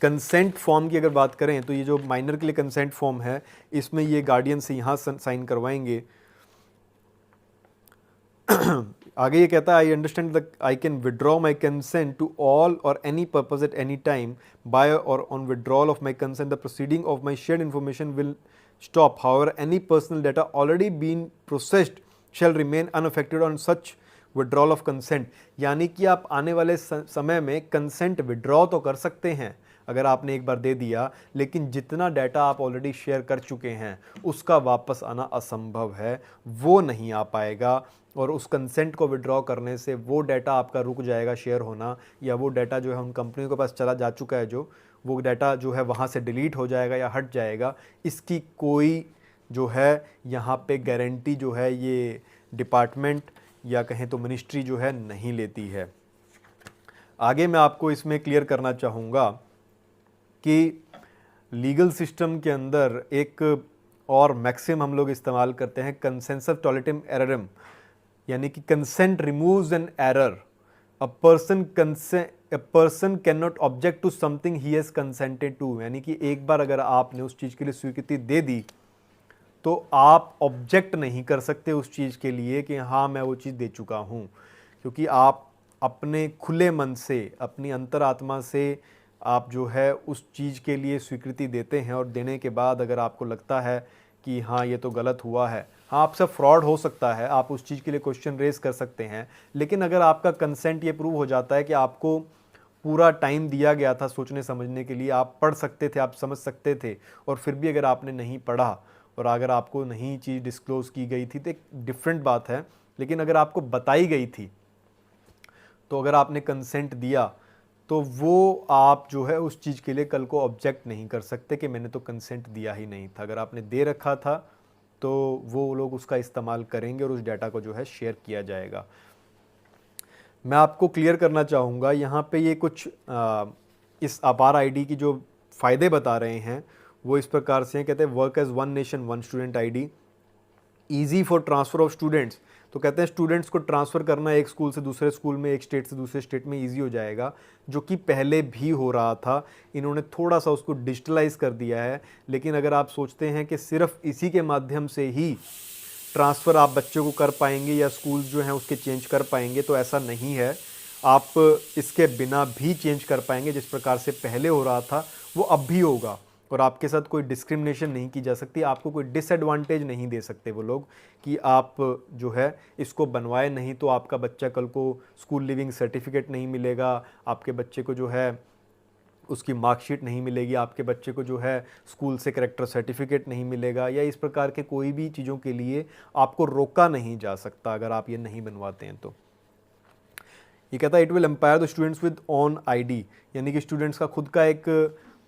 कंसेंट फॉर्म की अगर बात करें तो ये जो माइनर के लिए कंसेंट फॉर्म है, इसमें ये गार्डियन से यहाँ साइन करवाएंगे। आगे ये कहता है, I understand that I can withdraw my consent to all or any purpose at any time by or on withdrawal of my consent the proceeding of my shared information will stop. However, any personal data already been processed shall remain unaffected on such withdrawal of consent। यानी कि आप आने वाले समय में consent withdraw तो कर सकते हैं अगर आपने एक बार दे दिया, लेकिन जितना डाटा आप ऑलरेडी शेयर कर चुके हैं उसका वापस आना असंभव है, वो नहीं आ पाएगा। और उस कंसेंट को विड्रॉ करने से वो डाटा आपका रुक जाएगा शेयर होना, या वो डाटा जो है उन कंपनियों के पास चला जा चुका है, जो वो डाटा जो है वहाँ से डिलीट हो जाएगा या हट जाएगा। इसकी कोई जो है यहाँ पे गारंटी जो है ये डिपार्टमेंट या कहें तो मिनिस्ट्री जो है नहीं लेती है। आगे मैं आपको इसमें क्लियर करना चाहूँगा कि लीगल सिस्टम के अंदर एक और मैक्सिम हम लोग इस्तेमाल करते हैं, कंसेंसस टोलेटिम एररम, यानी कि consent removes an error. A person can not object to something he has consented to, यानी कि एक बार अगर आपने उस चीज़ के लिए स्वीकृति दे दी तो आप ऑब्जेक्ट नहीं कर सकते उस चीज़ के लिए कि हाँ मैं वो चीज़ दे चुका हूँ, क्योंकि आप अपने खुले मन से, अपनी अंतरात्मा से आप जो है उस चीज़ के लिए स्वीकृति देते हैं, और देने के बाद अगर आपको लगता है कि हाँ ये तो गलत हुआ है, हाँ आपसे फ्रॉड हो सकता है, आप उस चीज़ के लिए क्वेश्चन रेज कर सकते हैं, लेकिन अगर आपका कंसेंट ये प्रूव हो जाता है कि आपको पूरा टाइम दिया गया था सोचने समझने के लिए, आप पढ़ सकते थे, आप समझ सकते थे, और फिर भी अगर आपने नहीं पढ़ा और अगर आपको नहीं चीज़ डिस्क्लोज़ की गई थी तो एक डिफरेंट बात है, लेकिन अगर आपको बताई गई थी तो अगर आपने कंसेंट दिया तो वो आप जो है उस चीज़ के लिए कल को ऑब्जेक्ट नहीं कर सकते कि मैंने तो कंसेंट दिया ही नहीं था। अगर आपने दे रखा था तो वो लोग उसका इस्तेमाल करेंगे और उस डाटा को जो है शेयर किया जाएगा। मैं आपको क्लियर करना चाहूँगा यहाँ पे ये कुछ इस अपार आईडी की जो फ़ायदे बता रहे हैं वो इस प्रकार से हैं। कहते हैं work as one nation one student ID, easy for transfer of students, तो कहते हैं स्टूडेंट्स को ट्रांसफ़र करना एक स्कूल से दूसरे स्कूल में, एक स्टेट से दूसरे स्टेट में ईजी हो जाएगा, जो कि पहले भी हो रहा था। इन्होंने थोड़ा सा उसको डिजिटलाइज कर दिया है, लेकिन अगर आप सोचते हैं कि सिर्फ इसी के माध्यम से ही ट्रांसफ़र आप बच्चों को कर पाएंगे या स्कूल्स जो हैं उसके चेंज कर पाएंगे, तो ऐसा नहीं है। आप इसके बिना भी चेंज कर पाएंगे, जिस प्रकार से पहले हो रहा था वो अब भी होगा, और आपके साथ कोई डिस्क्रिमिनेशन नहीं की जा सकती, आपको कोई डिसएडवांटेज नहीं दे सकते वो लोग कि आप जो है इसको बनवाए नहीं तो आपका बच्चा कल को स्कूल लिविंग सर्टिफिकेट नहीं मिलेगा, आपके बच्चे को जो है उसकी मार्कशीट नहीं मिलेगी, आपके बच्चे को जो है स्कूल से करेक्टर सर्टिफिकेट नहीं मिलेगा, या इस प्रकार के कोई भी चीज़ों के लिए आपको रोका नहीं जा सकता अगर आप ये नहीं बनवाते हैं तो। ये कहता है it will empower the students with own ID, यानी कि स्टूडेंट्स का खुद का एक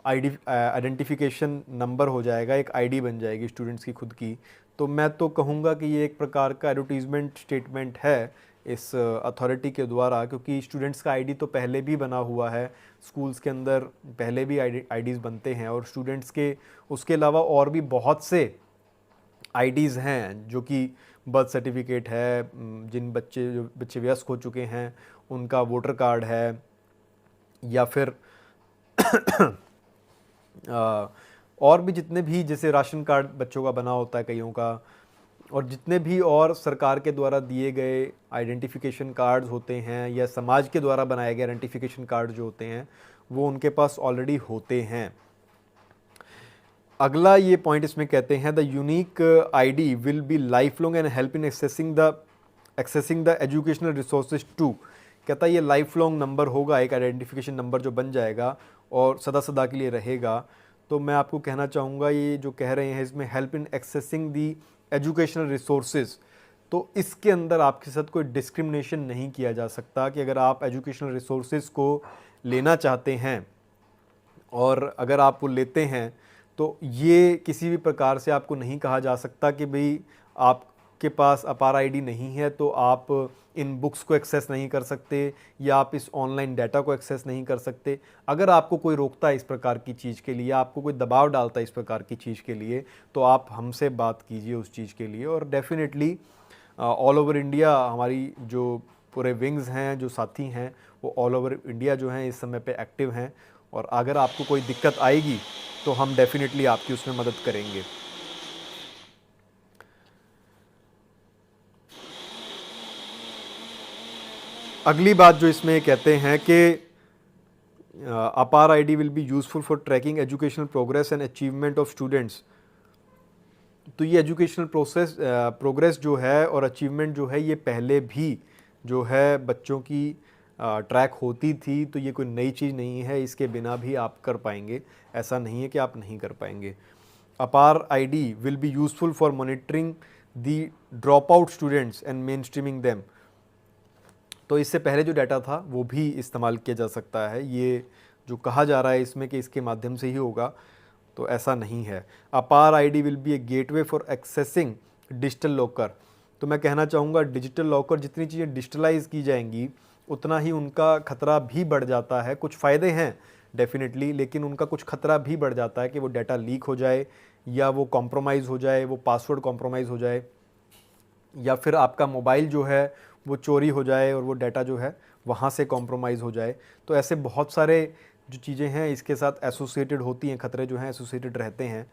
आईडी आइडेंटिफिकेशन नंबर हो जाएगा, एक आईडी बन जाएगी स्टूडेंट्स की खुद की। तो मैं तो कहूँगा कि ये एक प्रकार का एडवर्टीजमेंट स्टेटमेंट है इस अथॉरिटी के द्वारा, क्योंकि स्टूडेंट्स का आईडी तो पहले भी बना हुआ है, स्कूल्स के अंदर पहले भी आईडीज़ बनते हैं, और स्टूडेंट्स के उसके अलावा और भी बहुत से आईडीज़ हैं जो कि बर्थ सर्टिफिकेट है, जो बच्चे वयस्क हो चुके हैं उनका वोटर कार्ड है, या फिर और भी जितने भी जैसे राशन कार्ड बच्चों का बना होता है कईयों का, और जितने भी और सरकार के द्वारा दिए गए आइडेंटिफिकेशन कार्ड्स होते हैं या समाज के द्वारा बनाए गए आइडेंटिफिकेशन कार्ड जो होते हैं वो उनके पास ऑलरेडी होते हैं। अगला ये पॉइंट इसमें कहते हैं the unique ID will be life long and help in accessing the educational resources too. कहता है ये लाइफ लॉन्ग नंबर होगा, एक आइडेंटिफिकेशन नंबर जो बन जाएगा और सदा सदा के लिए रहेगा। तो मैं आपको कहना चाहूँगा ये जो कह रहे हैं इसमें help in accessing the educational resources, तो इसके अंदर आपके साथ कोई डिस्क्रिमिनेशन नहीं किया जा सकता कि अगर आप एजुकेशनल रिसोर्सेज को लेना चाहते हैं और अगर आप वो लेते हैं तो ये किसी भी प्रकार से आपको नहीं कहा जा सकता कि भाई आपके पास अपार आईडी नहीं है तो आप इन बुक्स को एक्सेस नहीं कर सकते या आप इस ऑनलाइन डाटा को एक्सेस नहीं कर सकते। अगर आपको कोई रोकता है इस प्रकार की चीज़ के लिए, आपको कोई दबाव डालता है इस प्रकार की चीज़ के लिए, तो आप हमसे बात कीजिए उस चीज़ के लिए। और डेफिनेटली ऑल ओवर इंडिया हमारी जो पूरे विंग्स हैं, जो साथी हैं, वो ऑल ओवर इंडिया जो हैं इस समय पे एक्टिव हैं, और अगर आपको कोई दिक्कत आएगी तो हम डेफिनेटली आपकी उसमें मदद करेंगे। अगली बात जो इसमें कहते हैं कि APAAR ID will be useful for tracking educational progress and achievement of students. तो ये एजुकेशनल प्रोग्रेस जो है और अचीवमेंट जो है ये पहले भी जो है बच्चों की ट्रैक होती थी, तो ये कोई नई चीज़ नहीं है, इसके बिना भी आप कर पाएंगे, ऐसा नहीं है कि आप नहीं कर पाएंगे। अपार ID will be useful for monitoring the drop out students and main streaming them. तो इससे पहले जो डाटा था वो भी इस्तेमाल किया जा सकता है। ये जो कहा जा रहा है इसमें कि इसके माध्यम से ही होगा, तो ऐसा नहीं है। अपार ID will B A gateway for accessing digital locker. तो मैं कहना चाहूँगा डिजिटल लॉकर, जितनी चीज़ें डिजिटलाइज की जाएंगी उतना ही उनका खतरा भी बढ़ जाता है। कुछ फ़ायदे हैं डेफिनेटली, लेकिन उनका कुछ खतरा भी बढ़ जाता है कि वो डाटा लीक हो जाए, या वो कॉम्प्रोमाइज़ हो जाए, वो पासवर्ड कॉम्प्रोमाइज़ हो जाए, या फिर आपका मोबाइल जो है वो चोरी हो जाए और वो डाटा जो है वहाँ से कॉम्प्रोमाइज़ हो जाए। तो ऐसे बहुत सारे जो चीज़ें हैं इसके साथ एसोसिएटेड होती हैं, खतरे जो हैं एसोसिएटेड रहते हैं।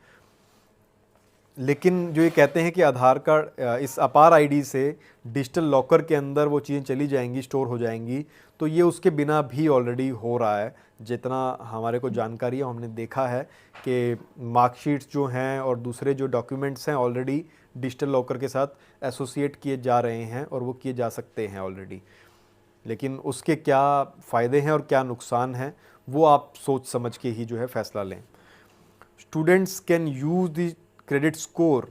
लेकिन जो ये कहते हैं कि आधार कार्ड इस अपार आईडी से डिजिटल लॉकर के अंदर वो चीज़ें चली जाएंगी, स्टोर हो जाएंगी, तो ये उसके बिना भी ऑलरेडी हो रहा है। जितना हमारे को जानकारी है, हमने देखा है कि मार्कशीट्स जो हैं और दूसरे जो डॉक्यूमेंट्स हैं ऑलरेडी डिजिटल लॉकर के साथ एसोसिएट किए जा रहे हैं और वो किए जा सकते हैं ऑलरेडी। लेकिन उसके क्या फ़ायदे हैं और क्या नुकसान हैं, वो आप सोच समझ के ही जो है फ़ैसला लें। Students can use the credit score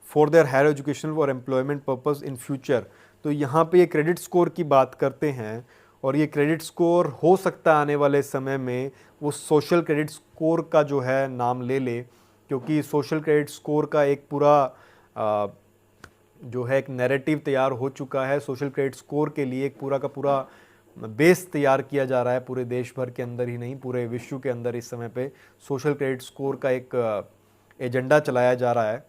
for their higher education और एम्प्लॉयमेंट पर्पस इन फ्यूचर। तो यहाँ पे ये क्रेडिट स्कोर की बात करते हैं, और ये क्रेडिट स्कोर हो सकता है आने वाले समय में वो सोशल क्रेडिट स्कोर का जो है नाम ले ले, क्योंकि सोशल क्रेडिट स्कोर का एक पूरा जो है एक नैरेटिव तैयार हो चुका है। सोशल क्रेडिट स्कोर के लिए एक पूरा का पूरा बेस तैयार किया जा रहा है, पूरे देश भर के अंदर ही नहीं पूरे विश्व के अंदर इस समय पे सोशल क्रेडिट स्कोर का एक एजेंडा चलाया जा रहा है।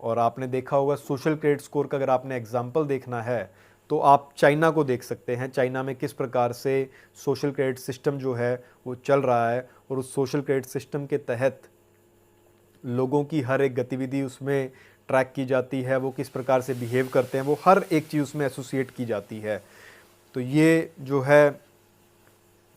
और आपने देखा होगा सोशल क्रेडिट स्कोर का अगर आपने एग्जाम्पल देखना है तो आप चाइना को देख सकते हैं। चाइना में किस प्रकार से सोशल क्रेडिट सिस्टम जो है वो चल रहा है, और उस सोशल क्रेडिट सिस्टम के तहत लोगों की हर एक गतिविधि उसमें ट्रैक की जाती है, वो किस प्रकार से बिहेव करते हैं, वो हर एक चीज़ उसमें एसोसिएट की जाती है। तो ये जो है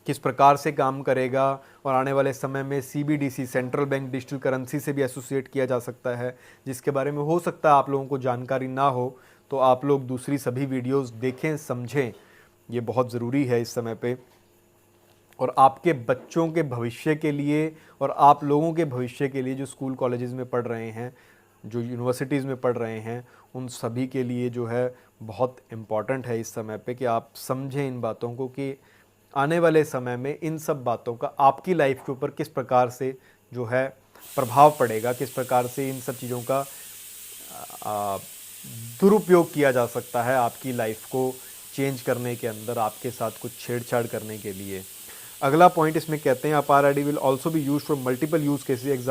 किस प्रकार से काम करेगा, और आने वाले समय में CBDC central bank digital currency से भी एसोसिएट किया जा सकता है, जिसके बारे में हो सकता है आप लोगों को जानकारी ना हो, तो आप लोग दूसरी सभी वीडियोस देखें, समझें। ये बहुत ज़रूरी है इस समय पे, और आपके बच्चों के भविष्य के लिए और आप लोगों के भविष्य के लिए जो स्कूल कॉलेजेस में पढ़ रहे हैं, जो यूनिवर्सिटीज़ में पढ़ रहे हैं, उन सभी के लिए जो है बहुत इम्पॉर्टेंट है इस समय पे कि आप समझें इन बातों को, कि आने वाले समय में इन सब बातों का आपकी लाइफ के ऊपर किस प्रकार से जो है प्रभाव पड़ेगा, किस प्रकार से इन सब चीज़ों का आ, दुरुपयोग किया जा सकता है आपकी लाइफ को चेंज करने के अंदर, आपके साथ कुछ छेड़छाड़ करने के लिए। अगला पॉइंट इसमें कहते हैं अपार ID will also be use for multiple use cases.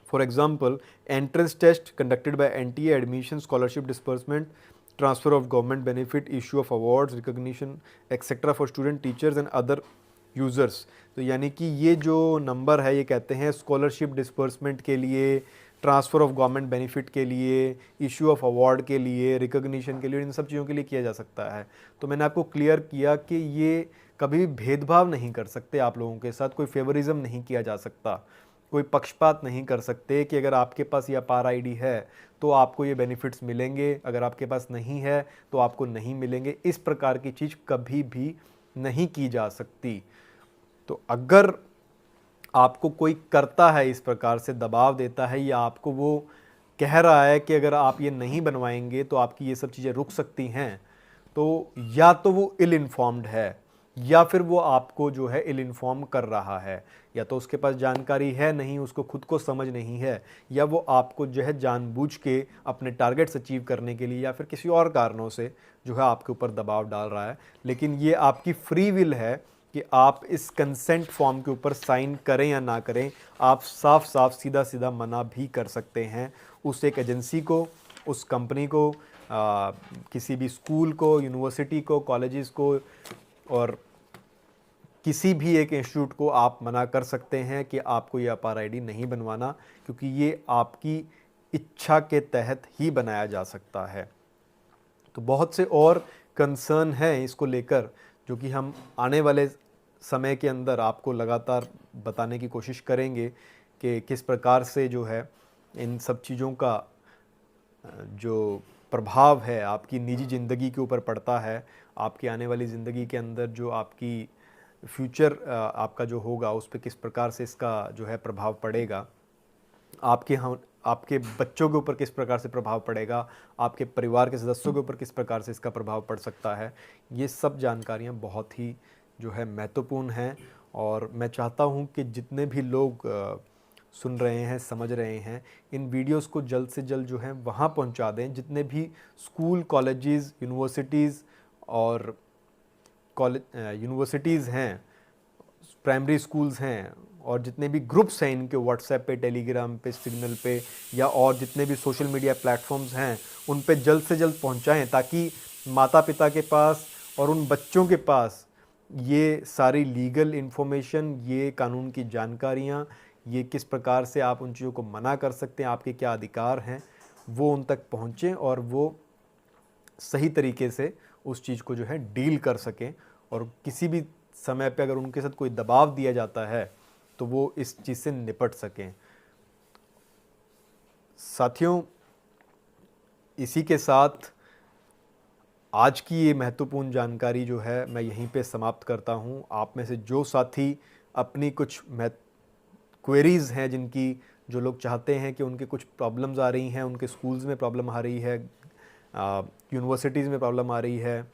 For example, entrance test conducted by NTA, admission, scholarship disbursement, transfer of government benefit, issue of awards, recognition, etc. for student, teachers and other users। तो यानी कि ये जो number है ये कहते हैं scholarship disbursement के लिए, ट्रांसफ़र ऑफ गवर्नमेंट बेनिफिट के लिए, इशू ऑफ अवार्ड के लिए, रिकॉग्निशन के लिए, इन सब चीज़ों के लिए किया जा सकता है। तो मैंने आपको क्लियर किया कि ये कभी भी भेदभाव नहीं कर सकते आप लोगों के साथ, कोई फेवरिज्म नहीं किया जा सकता, कोई पक्षपात नहीं कर सकते कि अगर आपके पास ये अपार आईडी है तो आपको ये बेनिफिट्स मिलेंगे, अगर आपके पास नहीं है तो आपको नहीं मिलेंगे। इस प्रकार की चीज़ कभी भी नहीं की जा सकती। तो अगर आपको कोई करता है इस प्रकार से दबाव देता है, या आपको वो कह रहा है कि अगर आप ये नहीं बनवाएंगे तो आपकी ये सब चीज़ें रुक सकती हैं, तो या तो वो इल इन्फॉर्म्ड है, या फिर वो आपको जो है इल इन्फॉर्म कर रहा है, या तो उसके पास जानकारी है नहीं, उसको खुद को समझ नहीं है, या वो आपको जो है जानबूझ के अपने टारगेट्स अचीव करने के लिए या फिर किसी और कारणों से जो है आपके ऊपर दबाव डाल रहा है। लेकिन ये आपकी फ्री विल है कि आप इस कंसेंट फॉर्म के ऊपर साइन करें या ना करें। आप साफ साफ सीधा सीधा मना भी कर सकते हैं उस एक एजेंसी को, उस कंपनी को, किसी भी स्कूल को, यूनिवर्सिटी को, कॉलेजेस को, और किसी भी एक इंस्टीट्यूट को आप मना कर सकते हैं कि आपको ये अपार आईडी नहीं बनवाना, क्योंकि ये आपकी इच्छा के तहत ही बनाया जा सकता है। तो बहुत से और कंसर्न हैं इसको लेकर, जो कि हम आने वाले समय के अंदर आपको लगातार बताने की कोशिश करेंगे कि किस प्रकार से जो है इन सब चीज़ों का जो प्रभाव है आपकी निजी ज़िंदगी के ऊपर पड़ता है, आपकी आने वाली ज़िंदगी के अंदर जो आपकी फ्यूचर आपका जो होगा उस पर किस प्रकार से इसका जो है प्रभाव पड़ेगा, आपके बच्चों के ऊपर किस प्रकार से प्रभाव पड़ेगा, आपके परिवार के सदस्यों के ऊपर किस प्रकार से इसका प्रभाव पड़ सकता है। ये सब जानकारियाँ बहुत ही जो है महत्वपूर्ण हैं, और मैं चाहता हूँ कि जितने भी लोग सुन रहे हैं, समझ रहे हैं, इन वीडियोस को जल्द से जल्द जो है वहाँ पहुँचा दें। जितने भी स्कूल, कॉलेजेस, यूनिवर्सिटीज़ और यूनिवर्सिटीज़ हैं, प्राइमरी स्कूल्स हैं, और जितने भी ग्रुप्स हैं इनके व्हाट्सएप पे, टेलीग्राम पे, सिग्नल पे, या और जितने भी सोशल मीडिया प्लेटफॉर्म्स हैं उन पे जल्द से जल्द पहुंचाएं, ताकि माता पिता के पास और उन बच्चों के पास ये सारी लीगल इन्फॉर्मेशन, ये कानून की जानकारियाँ, ये किस प्रकार से आप उन चीज़ों को मना कर सकते हैं, आपके क्या अधिकार हैं, वो उन तक पहुँचें और वो सही तरीके से उस चीज़ को जो है डील कर सकें। और किसी भी समय पे अगर उनके साथ कोई दबाव दिया जाता है तो वो इस चीज़ से निपट सकें। साथियों, इसी के साथ आज की ये महत्वपूर्ण जानकारी जो है मैं यहीं पे समाप्त करता हूँ। आप में से जो साथी अपनी कुछ क्वेरीज़ हैं, जिनकी जो लोग चाहते हैं कि उनके कुछ प्रॉब्लम्स आ रही हैं, उनके स्कूल्स में प्रॉब्लम आ रही है, यूनिवर्सिटीज़ में प्रॉब्लम आ रही है,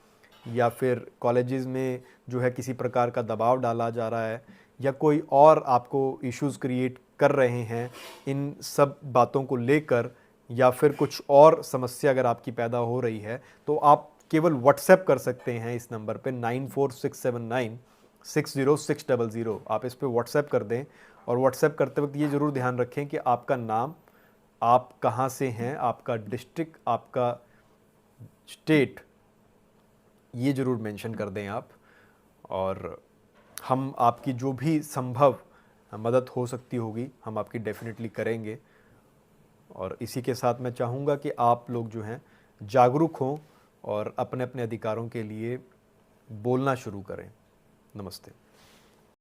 या फिर कॉलेजेस में जो है किसी प्रकार का दबाव डाला जा रहा है, या कोई और आपको इश्यूज़ क्रिएट कर रहे हैं, इन सब बातों को लेकर, या फिर कुछ और समस्या अगर आपकी पैदा हो रही है, तो आप केवल व्हाट्सएप कर सकते हैं इस नंबर पे 9467960600। आप इस पे व्हाट्सएप कर दें, और व्हाट्सएप करते वक्त ये ज़रूर ध्यान रखें कि आपका नाम, आप कहाँ से हैं, आपका डिस्ट्रिक्ट, आपका स्टेट, ये ज़रूर मेंशन कर दें आप। और हम आपकी जो भी संभव मदद हो सकती होगी हम आपकी डेफिनेटली करेंगे। और इसी के साथ मैं चाहूँगा कि आप लोग जो हैं जागरूक हों और अपने अपने अधिकारों के लिए बोलना शुरू करें। नमस्ते।